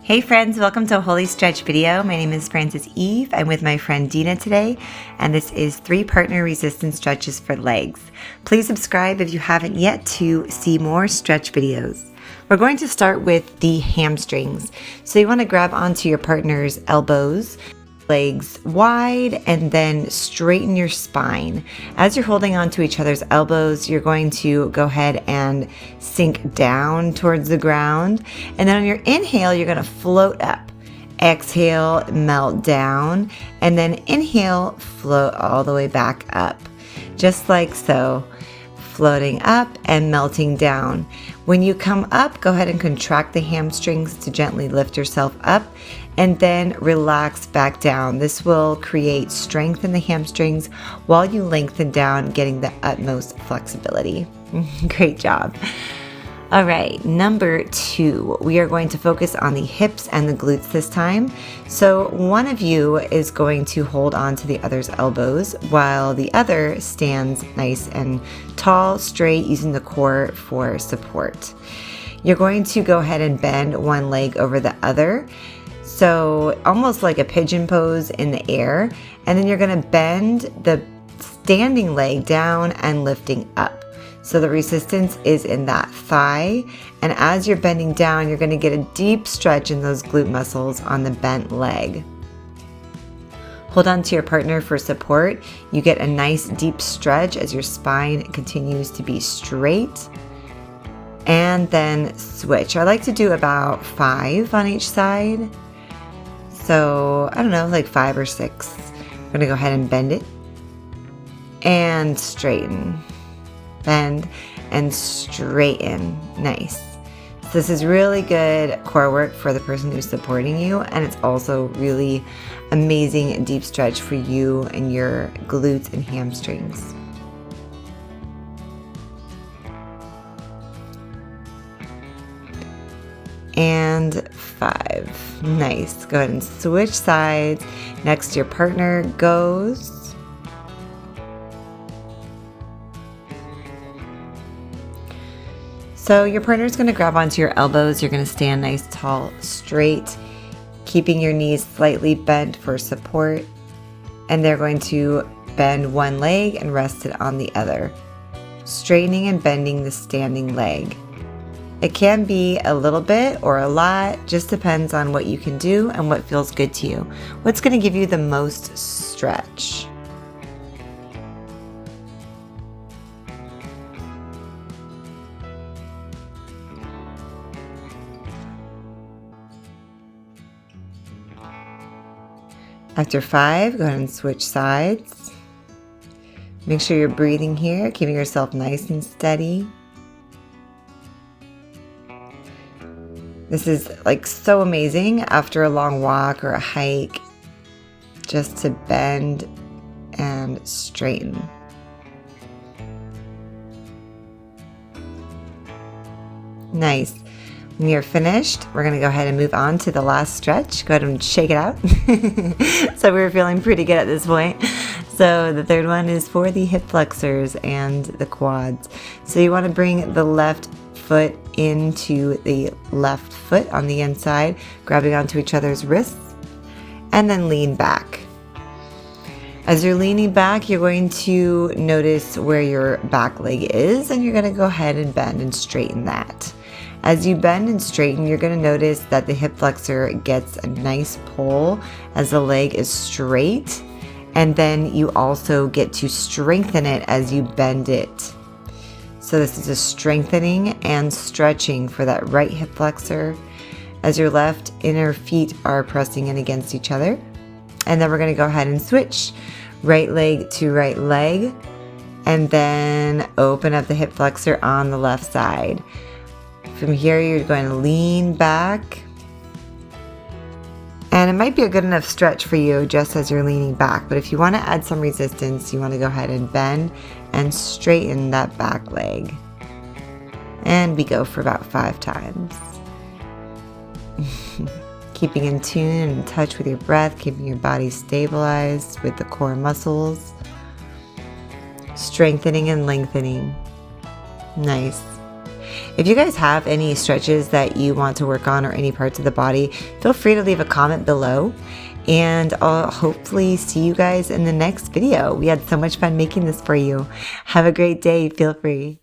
Hey friends, welcome to a Holistretch video. My name is Frances Eve. I'm with my friend Dina today, and this is 3 partner resistance stretches for legs. Please subscribe if you haven't yet to see more stretch videos. We're going to start with the hamstrings. So you want to grab onto your partner's elbows, legs wide, and then straighten your spine. As you're holding onto each other's elbows, you're going to go ahead and sink down towards the ground. And then on your inhale, you're going to float up. Exhale, melt down, and then inhale, float all the way back up. Just like so. Floating up and melting down. When you come up, go ahead and contract the hamstrings to gently lift yourself up and then relax back down. This will create strength in the hamstrings while you lengthen down, getting the utmost flexibility. Great job. All right, number 2, we are going to focus on the hips and the glutes this time. So one of you is going to hold on to the other's elbows while the other stands nice and tall, straight, using the core for support. You're going to go ahead and bend one leg over the other. So almost like a pigeon pose in the air. And then you're going to bend the standing leg down and lifting up. So the resistance is in that thigh, and as you're bending down, you're going to get a deep stretch in those glute muscles on the bent leg. Hold on to your partner for support. You get a nice deep stretch as your spine continues to be straight. And then switch. I like to do about 5 on each side. So I don't know, like 5 or 6. I'm going to go ahead and bend it and straighten. Bend and straighten. Nice. So this is really good core work for the person who's supporting you, and it's also really amazing deep stretch for you and your glutes and hamstrings. And 5. Nice. Go ahead and switch sides. Next, your partner goes. So your partner's going to grab onto your elbows. You're going to stand nice, tall, straight, keeping your knees slightly bent for support. And they're going to bend one leg and rest it on the other, straightening and bending the standing leg. It can be a little bit or a lot, just depends on what you can do and what feels good to you. What's going to give you the most stretch? After 5, go ahead and switch sides. Make sure you're breathing here, keeping yourself nice and steady. This is like so amazing after a long walk or a hike, just to bend and straighten. Nice. When you're finished, we're going to go ahead and move on to the last stretch. Go ahead and shake it out. So we were feeling pretty good at this point. So the third one is for the hip flexors and the quads. So you want to bring the left foot into the left foot on the inside, grabbing onto each other's wrists, and then lean back. As you're leaning back, you're going to notice where your back leg is, and you're going to go ahead and bend and straighten that. As you bend and straighten, you're going to notice that the hip flexor gets a nice pull as the leg is straight, and then you also get to strengthen it as you bend it. So this is a strengthening and stretching for that right hip flexor as your left inner feet are pressing in against each other. And then we're going to go ahead and switch right leg to right leg, and then open up the hip flexor on the left side. From here, you're going to lean back, and it might be a good enough stretch for you just as you're leaning back, but if you want to add some resistance, you want to go ahead and bend and straighten that back leg. And we go for about 5 times. Keeping in tune and in touch with your breath, keeping your body stabilized with the core muscles, strengthening and lengthening. Nice. If you guys have any stretches that you want to work on or any parts of the body, feel free to leave a comment below. And I'll hopefully see you guys in the next video. We had so much fun making this for you. Have a great day. Feel free.